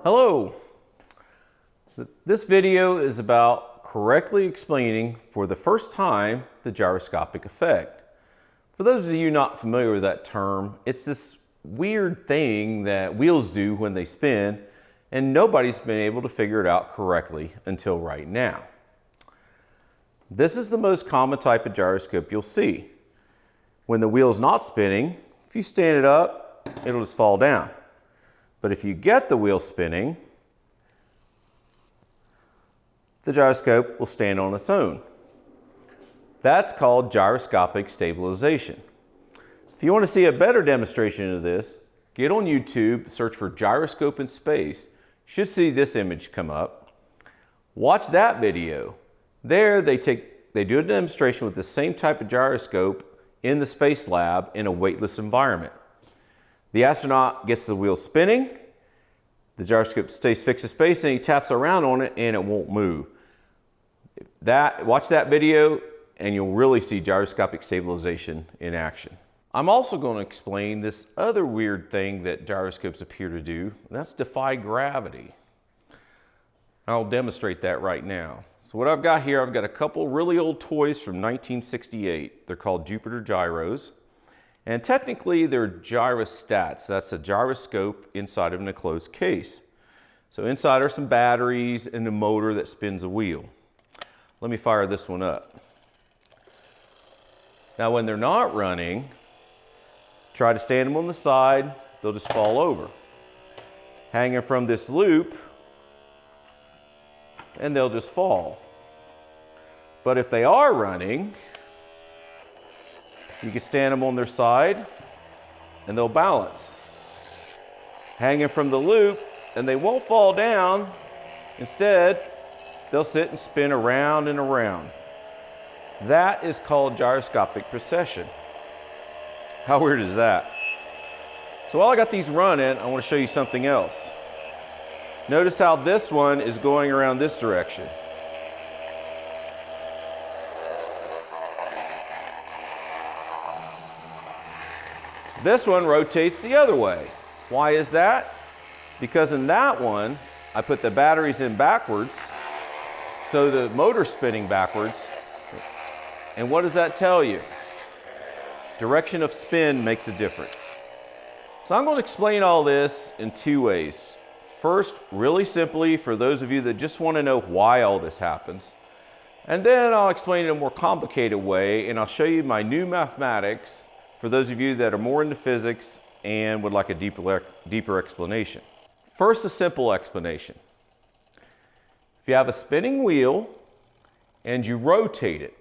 Hello. This video is about correctly explaining for the first time the gyroscopic effect. For those of you not familiar with that term, it's this weird thing that wheels do when they spin, and nobody's been able to figure it out correctly until right now. This is the most common type of gyroscope you'll see. When the wheel's not spinning, if you stand it up, it'll just fall down. But if you get the wheel spinning, the gyroscope will stand on its own. That's called gyroscopic stabilization. If you want to see a better demonstration of this, get on YouTube, search for gyroscope in space. You should see this image come up. Watch that video. There they do a demonstration with the same type of gyroscope in the space lab in a weightless environment. The astronaut gets the wheel spinning, the gyroscope stays fixed in space, and he taps around on it and it won't move. Watch that video and you'll really see gyroscopic stabilization in action. I'm also going to explain this other weird thing that gyroscopes appear to do, and that's defy gravity. I'll demonstrate that right now. So what I've got here, I've got a couple really old toys from 1968. They're called Jupiter gyros. And technically they're gyrostats. That's a gyroscope inside of an enclosed case. So inside are some batteries and a motor that spins a wheel. Let me fire this one up. Now when they're not running, try to stand them on the side, they'll just fall over. Hanging from this loop, and they'll just fall. But if they are running, you can stand them on their side and they'll balance. Hanging from the loop, and they won't fall down. Instead, they'll sit and spin around and around. That is called gyroscopic precession. How weird is that? So while I got these running, I want to show you something else. Notice how this one is going around this direction. This one rotates the other way. Why is that? Because in that one, I put the batteries in backwards, so the motor's spinning backwards. And what does that tell you? Direction of spin makes a difference. So I'm going to explain all this in two ways. First, really simply, for those of you that just want to know why all this happens. And then I'll explain it in a more complicated way, and I'll show you my new mathematics for those of you that are more into physics and would like a deeper explanation. First, a simple explanation. If you have a spinning wheel and you rotate it,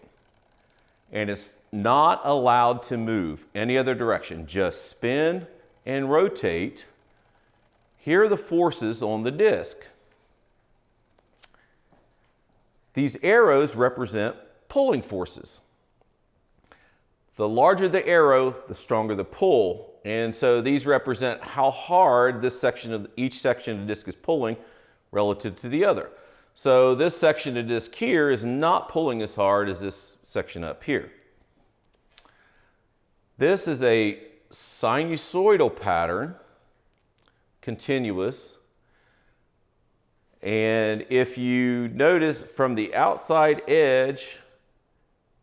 and it's not allowed to move any other direction, just spin and rotate, here are the forces on the disc. These arrows represent pulling forces. The larger the arrow, the stronger the pull. And so these represent how hard each section of the disc is pulling relative to the other. So this section of disc here is not pulling as hard as this section up here. This is a sinusoidal pattern, continuous. And if you notice from the outside edge,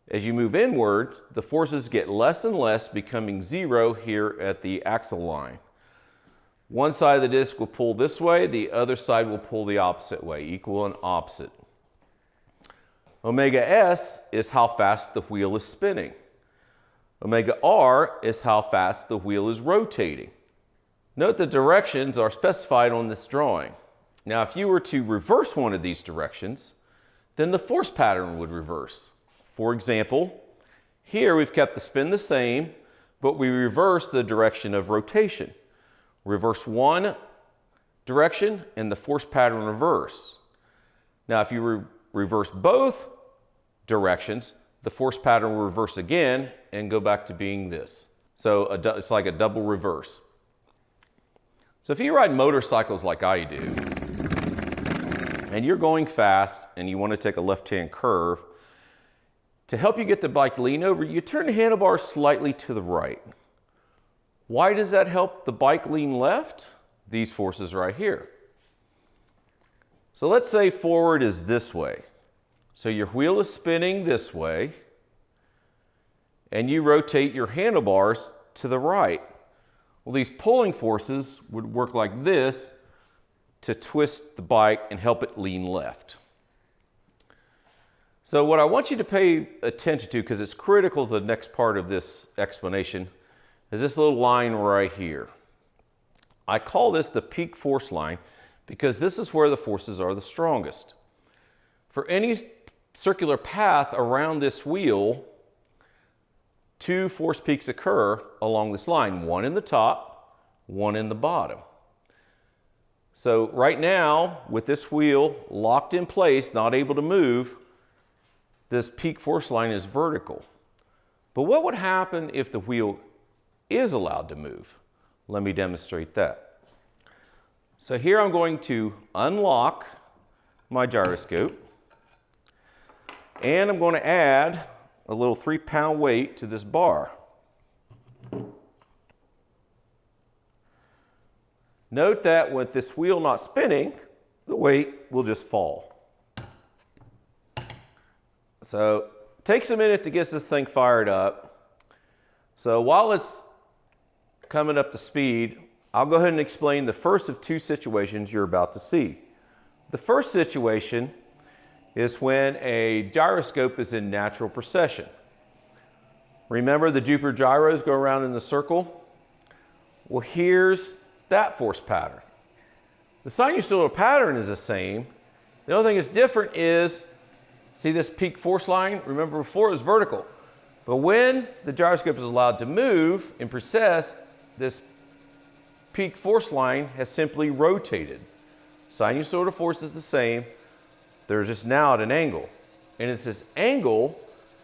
as you move inward, the forces get less and less, becoming zero here at the axle line. One side of the disc will pull this way, the other side will pull the opposite way, equal and opposite. Omega S is how fast the wheel is spinning. Omega R is how fast the wheel is rotating. Note the directions are specified on this drawing. Now, if you were to reverse one of these directions, then the force pattern would reverse. For example, here we've kept the spin the same, but we reverse the direction of rotation. Reverse one direction and the force pattern reverse. Now, if you reverse both directions, the force pattern will reverse again and go back to being this. So it's like a double reverse. So if you ride motorcycles like I do, and you're going fast and you want to take a left-hand curve, To help you get the bike lean over, you turn the handlebar slightly to the right. Why does that help the bike lean left? These forces right here. So let's say forward is this way. So your wheel is spinning this way, and you rotate your handlebars to the right. Well, these pulling forces would work like this to twist the bike and help it lean left. So what I want you to pay attention to, because it's critical to the next part of this explanation, is this little line right here. I call this the peak force line because this is where the forces are the strongest. For any circular path around this wheel, two force peaks occur along this line, one in the top, one in the bottom. So right now, with this wheel locked in place, not able to move, this peak force line is vertical. But what would happen if the wheel is allowed to move? Let me demonstrate that. So here I'm going to unlock my gyroscope, and I'm going to add a little 3-pound weight to this bar. Note that with this wheel not spinning, the weight will just fall. So it takes a minute to get this thing fired up. So while it's coming up to speed, I'll go ahead and explain the first of two situations you're about to see. The first situation is when a gyroscope is in natural precession. Remember the Jupiter gyros go around in the circle? Well, here's that force pattern. The sinusoidal pattern is the same. The only thing that's different is, see this peak force line? Remember before it was vertical. But when the gyroscope is allowed to move and precess, this peak force line has simply rotated. Sinusoidal force is the same. They're just now at an angle. And it's this angle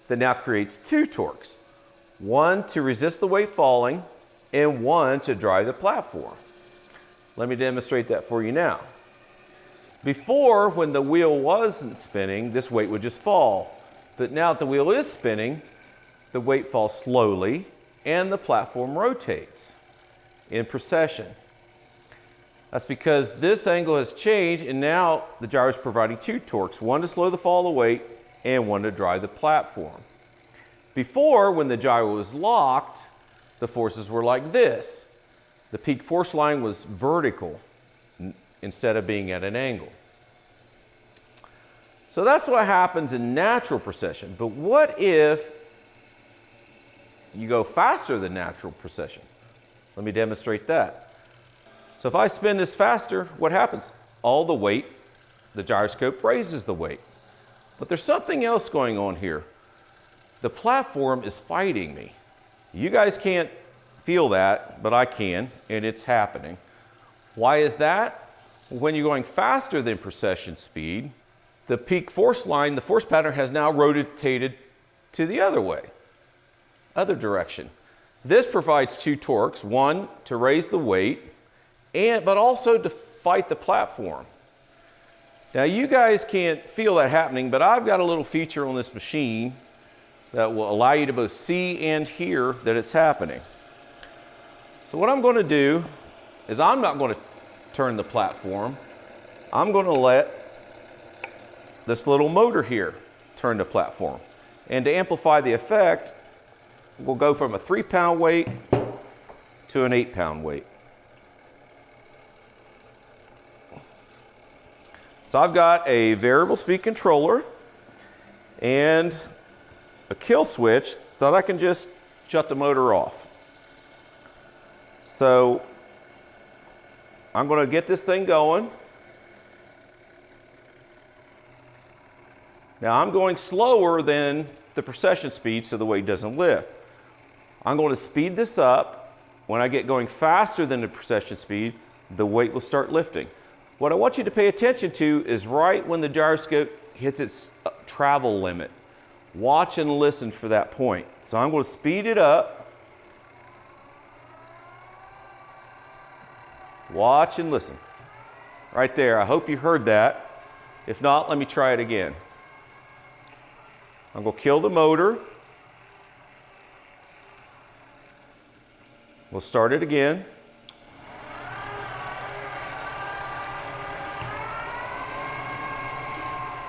that now creates two torques. One to resist the weight falling and one to drive the platform. Let me demonstrate that for you now. Before, when the wheel wasn't spinning, this weight would just fall. But now that the wheel is spinning, the weight falls slowly and the platform rotates in precession. That's because this angle has changed and now the gyro is providing two torques, one to slow the fall of weight and one to drive the platform. Before, when the gyro was locked, the forces were like this. The peak force line was vertical instead of being at an angle. So that's what happens in natural precession. But what if you go faster than natural precession? Let me demonstrate that. So if I spin this faster, what happens? All the weight, the gyroscope raises the weight. But there's something else going on here. The platform is fighting me. You guys can't feel that, but I can, and it's happening. Why is that? When you're going faster than precession speed, the peak force line, the force pattern has now rotated to the other way, other direction. This provides two torques, one to raise the weight, but also to fight the platform. Now you guys can't feel that happening, but I've got a little feature on this machine that will allow you to both see and hear that it's happening. So what I'm going to do is I'm not going to turn the platform. I'm going to let this little motor here turn the platform. And to amplify the effect, we'll go from a 3-pound weight to an 8-pound weight. So I've got a variable speed controller and a kill switch that I can just shut the motor off. So I'm going to get this thing going. Now I'm going slower than the precession speed so the weight doesn't lift. I'm going to speed this up. When I get going faster than the precession speed, the weight will start lifting. What I want you to pay attention to is right when the gyroscope hits its travel limit. Watch and listen for that point. So I'm going to speed it up. Watch and listen. Right there. I hope you heard that. If not, let me try it again. I'm going to kill the motor. We'll start it again.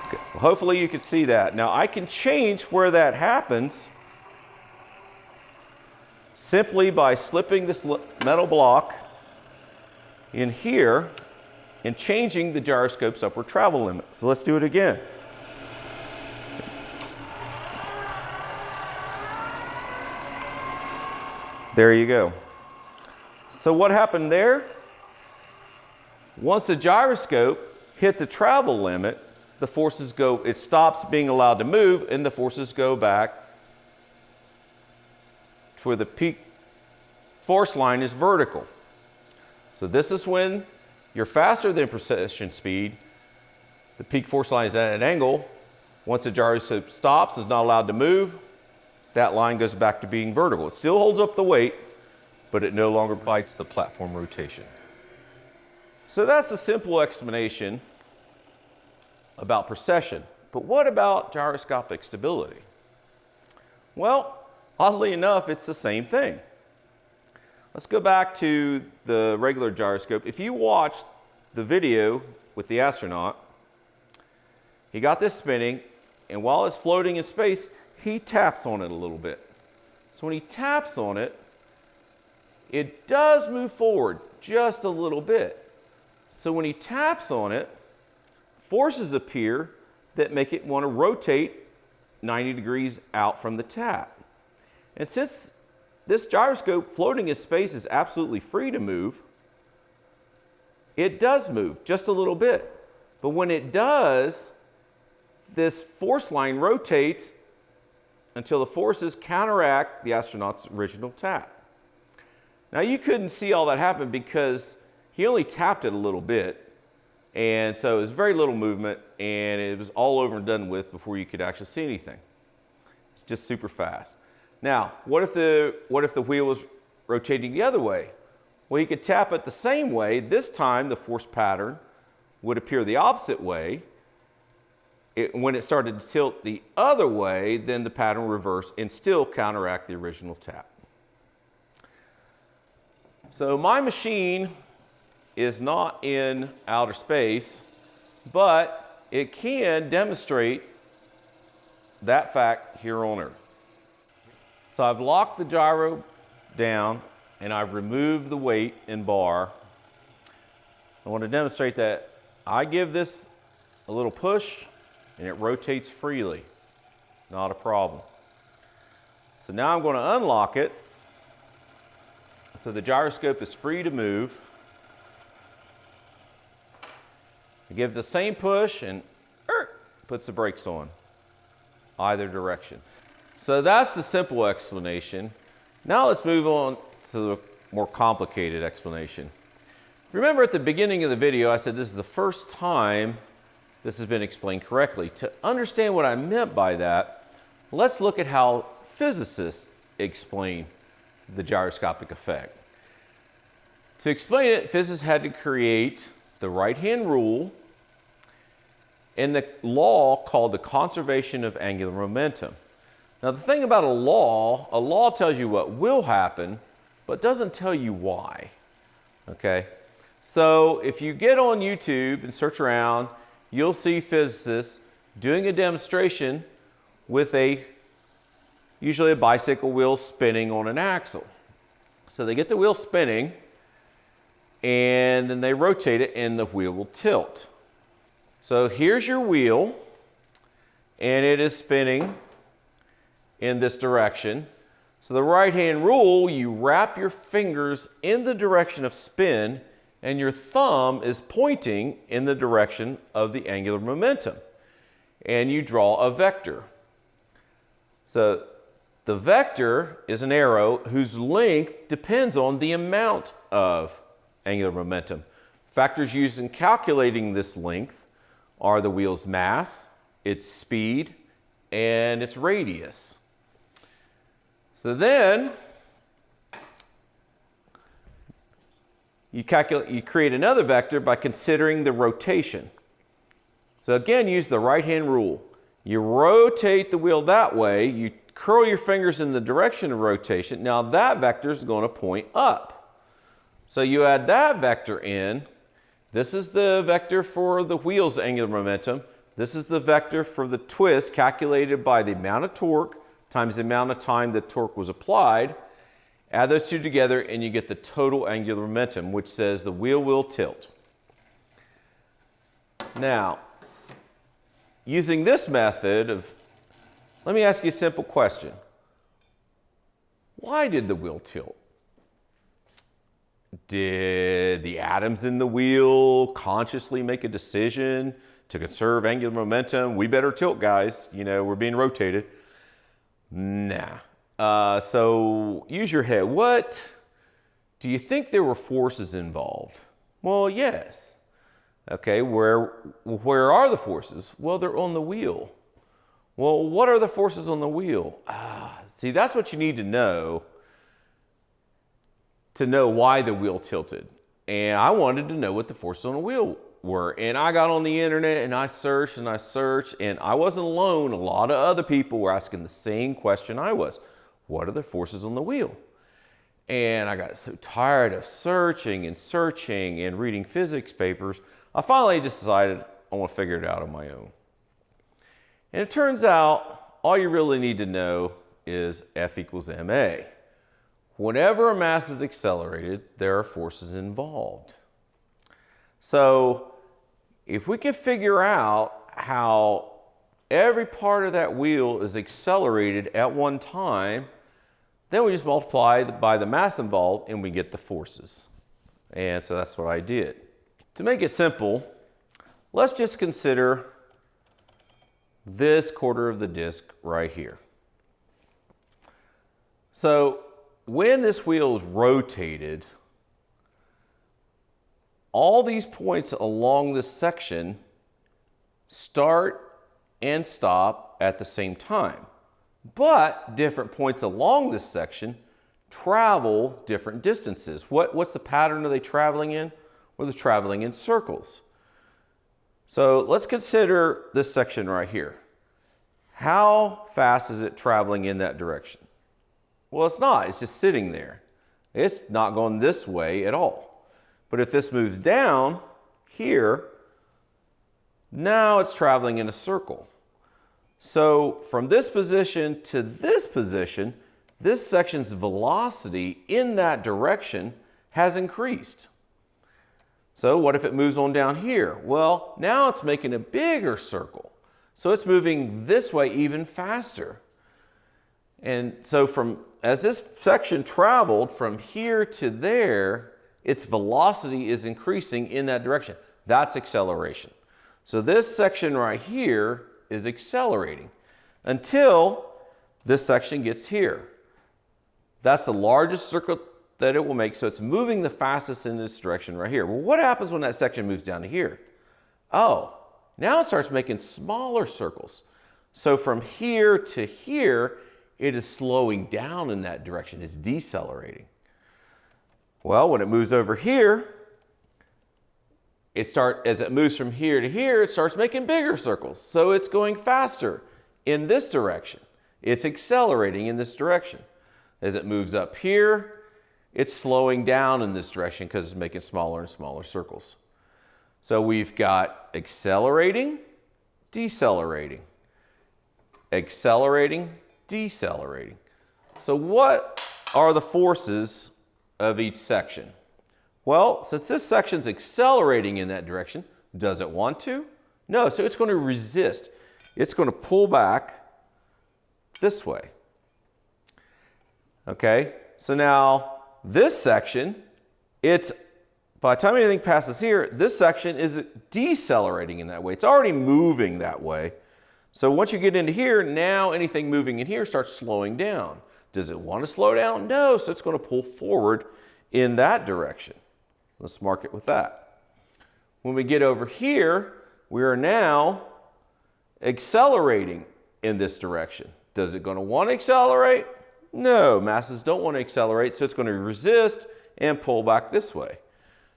Okay. Well, hopefully you can see that. Now I can change where that happens simply by slipping this metal block in here and changing the gyroscope's upward travel limit. So let's do it again. There you go. So what happened there? Once the gyroscope hit the travel limit, the forces go, it stops being allowed to move, and the forces go back to where the peak force line is vertical. So this is when you're faster than precession speed. The peak force line is at an angle. Once the gyroscope stops, it's not allowed to move, that line goes back to being vertical. It still holds up the weight, but it no longer fights the platform rotation. So that's a simple explanation about precession. But what about gyroscopic stability? Well, oddly enough, it's the same thing. Let's go back to the regular gyroscope. If you watch the video with the astronaut, he got this spinning, and while it's floating in space, he taps on it a little bit. So when he taps on it, it does move forward just a little bit. So when he taps on it, forces appear that make it want to rotate 90 degrees out from the tap. And since this gyroscope floating in space is absolutely free to move, it does move just a little bit. But when it does, this force line rotates until the forces counteract the astronaut's original tap. Now you couldn't see all that happen because he only tapped it a little bit, and so it was very little movement, and it was all over and done with before you could actually see anything. It's just super fast. Now, what if the wheel was rotating the other way? Well, you could tap it the same way. This time the force pattern would appear the opposite way. When it started to tilt the other way, then the pattern reversed and still counteract the original tap. So my machine is not in outer space, but it can demonstrate that fact here on Earth. So I've locked the gyro down and I've removed the weight and bar. I want to demonstrate that I give this a little push and it rotates freely. Not a problem. So now I'm going to unlock it so the gyroscope is free to move. I give the same push and puts the brakes on either direction. So that's the simple explanation. Now let's move on to the more complicated explanation. Remember at the beginning of the video I said this is the first time this has been explained correctly. To understand what I meant by that, let's look at how physicists explain the gyroscopic effect. To explain it, physicists had to create the right-hand rule and the law called the conservation of angular momentum. Now the thing about a law tells you what will happen, but doesn't tell you why, okay? So if you get on YouTube and search around, you'll see physicists doing a demonstration with usually a bicycle wheel spinning on an axle. So they get the wheel spinning and then they rotate it and the wheel will tilt. So here's your wheel and it is spinning in this direction. So the right-hand rule, you wrap your fingers in the direction of spin and your thumb is pointing in the direction of the angular momentum. And you draw a vector. So the vector is an arrow whose length depends on the amount of angular momentum. Factors used in calculating this length are the wheel's mass, its speed, and its radius. So then you create another vector by considering the rotation. So again, use the right-hand rule. You rotate the wheel that way, you curl your fingers in the direction of rotation. Now that vector is going to point up. So you add that vector in. This is the vector for the wheel's angular momentum. This is the vector for the twist calculated by the amount of torque times the amount of time the torque was applied. Add those two together and you get the total angular momentum, which says the wheel will tilt. Now, using this method of, let me ask you a simple question. Why did the wheel tilt? Did the atoms in the wheel consciously make a decision to conserve angular momentum? We better tilt, guys. You know, we're being rotated. Nah. So use your head. What do you think there were forces involved? Well, yes. Okay, where are the forces? Well, they're on the wheel. Well, what are the forces on the wheel? See, that's what you need to know why the wheel tilted. And I wanted to know what the forces on the wheel were. And I got on the internet and I searched and I searched, and I wasn't alone. A lot of other people were asking the same question I was. What are the forces on the wheel? And I got so tired of searching and reading physics papers, I finally just decided I want to figure it out on my own. And it turns out all you really need to know is F equals ma. Whenever a mass is accelerated, there are forces involved. So if we can figure out how every part of that wheel is accelerated at one time, then we just multiply by the mass involved and we get the forces. And so that's what I did. To make it simple, let's just consider this quarter of the disc right here. So when this wheel is rotated, all these points along this section start and stop at the same time. But different points along this section travel different distances. What's the pattern are they traveling in? Well, they're traveling in circles. So let's consider this section right here. How fast is it traveling in that direction? Well, it's not. It's just sitting there. It's not going this way at all. But if this moves down here, now it's traveling in a circle. So from this position to this position, this section's velocity in that direction has increased. So what if it moves on down here? Well, now it's making a bigger circle. So it's moving this way even faster. And so as this section traveled from here to there, its velocity is increasing in that direction. That's acceleration. So this section right here is accelerating until this section gets here. That's the largest circle that it will make, so it's moving the fastest in this direction right here. Well, what happens when that section moves down to here? Oh, now it starts making smaller circles. So from here to here, it is slowing down in that direction. It's decelerating. Well, when it moves over here, as it moves from here to here, it starts making bigger circles. So it's going faster in this direction. It's accelerating in this direction. As it moves up here, it's slowing down in this direction because it's making smaller and smaller circles. So we've got accelerating, decelerating, accelerating, decelerating. So what are the forces of each section? Well, since this section's accelerating in that direction, does it want to? No, so it's going to resist. It's going to pull back this way. Okay, so now this section, by the time anything passes here, this section is decelerating in that way. It's already moving that way. So once you get into here, now anything moving in here starts slowing down. Does it want to slow down? No, so it's going to pull forward in that direction. Let's mark it with that. When we get over here, we are now accelerating in this direction. Does it going to want to accelerate? No, masses don't want to accelerate, so it's going to resist and pull back this way.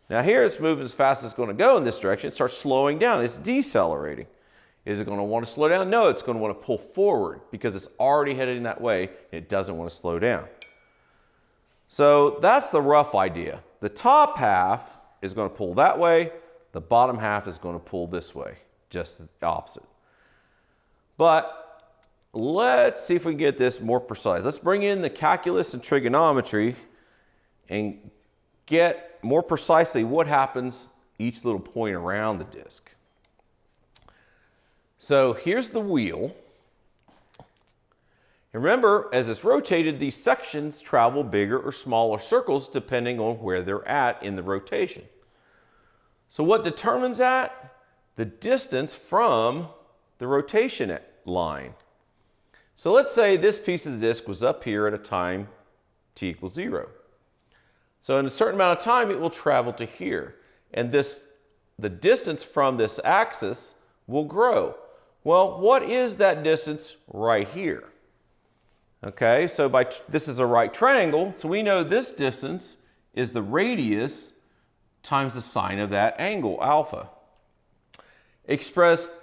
Now here it's moving as fast as it's going to go in this direction. It starts slowing down. It's decelerating. Is it going to want to slow down? No, it's going to want to pull forward because it's already heading that way and it doesn't want to slow down. So that's the rough idea. The top half is going to pull that way. The bottom half is going to pull this way, just the opposite. But let's see if we can get this more precise. Let's bring in the calculus and trigonometry and get more precisely what happens each little point around the disc. So here's the wheel. And remember, as it's rotated, these sections travel bigger or smaller circles depending on where they're at in the rotation. So what determines that? The distance from the rotation line. So let's say this piece of the disc was up here at a time t equals 0. So in a certain amount of time, it will travel to here. And the distance from this axis will grow. Well, what is that distance right here? Okay, so this is a right triangle, so we know this distance is the radius times the sine of that angle, alpha. Express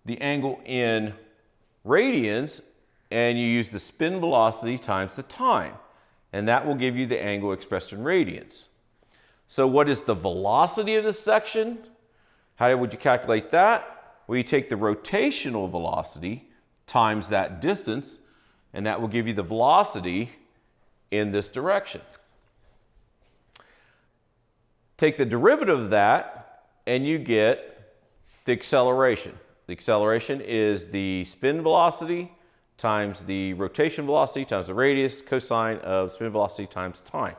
the angle in radians, and you use the spin velocity times the time, and that will give you the angle expressed in radians. So what is the velocity of this section? How would you calculate that? Well, you take the rotational velocity times that distance, and that will give you the velocity in this direction. Take the derivative of that, and you get the acceleration. The acceleration is the spin velocity times the rotation velocity times the radius cosine of spin velocity times time.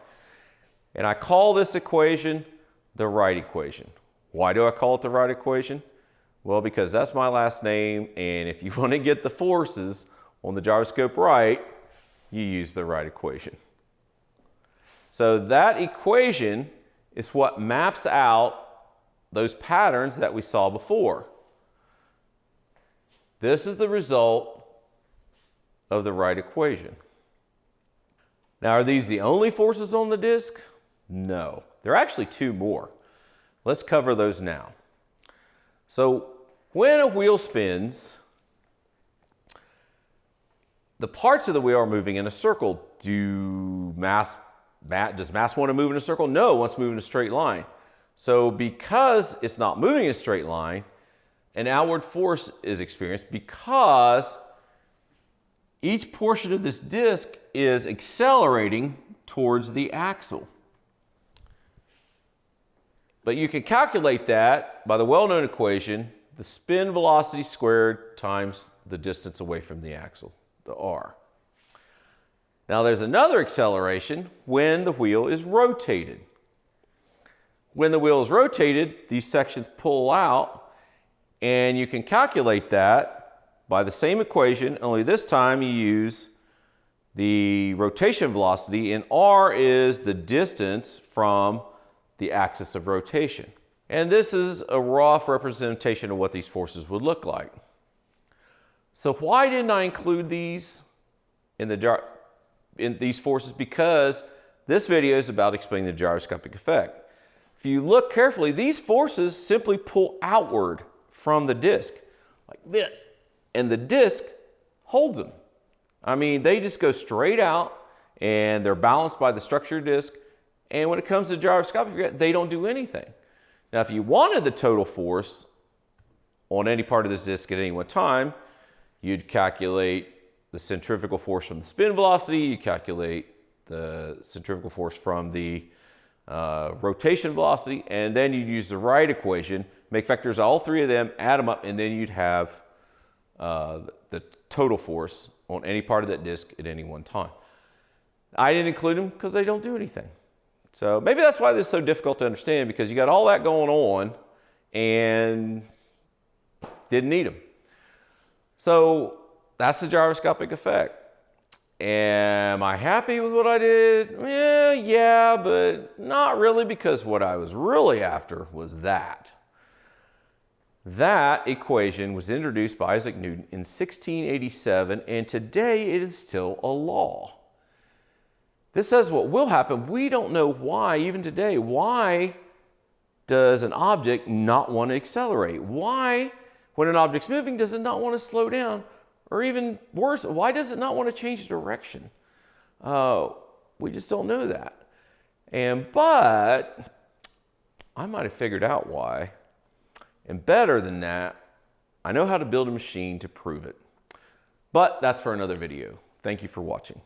And I call this equation the right equation. Why do I call it the right equation? Well, because that's my last name, and if you want to get the forces on the gyroscope right, you use the right equation. So that equation is what maps out those patterns that we saw before. This is the result of the right equation. Now, are these the only forces on the disc? No. There are actually two more. Let's cover those now. So when a wheel spins, the parts of the wheel are moving in a circle. Does mass want to move in a circle? No, it wants to move in a straight line. So because it's not moving in a straight line, an outward force is experienced because each portion of this disc is accelerating towards the axle. But you can calculate that by the well-known equation, the spin velocity squared times the distance away from the axle, the r. Now there's another acceleration when the wheel is rotated. When the wheel is rotated, these sections pull out, and you can calculate that by the same equation, only this time you use the rotation velocity, and r is the distance from the axis of rotation. And this is a rough representation of what these forces would look like. So why didn't I include these in these forces? Because this video is about explaining the gyroscopic effect. If you look carefully, these forces simply pull outward from the disc, like this, and the disc holds them. I mean, they just go straight out, and they're balanced by the structure of the disc, and when it comes to gyroscopic effect, they don't do anything. Now, if you wanted the total force on any part of this disc at any one time, you'd calculate the centrifugal force from the spin velocity, you calculate the centrifugal force from the rotation velocity, and then you'd use the right equation, make vectors of all three of them, add them up, and then you'd have the total force on any part of that disc at any one time. I didn't include them because they don't do anything. So maybe that's why this is so difficult to understand, because you got all that going on and didn't need them. So that's the gyroscopic effect. Am I happy with what I did? Yeah, but not really, because what I was really after was that. That equation was introduced by Isaac Newton in 1687, and today it is still a law. This says what will happen. We don't know why, even today. Why does an object not want to accelerate? Why When an object's moving, does it not want to slow down? Or even worse, why does it not want to change direction? We just don't know that. But I might have figured out why. And better than that, I know how to build a machine to prove it. But that's for another video. Thank you for watching.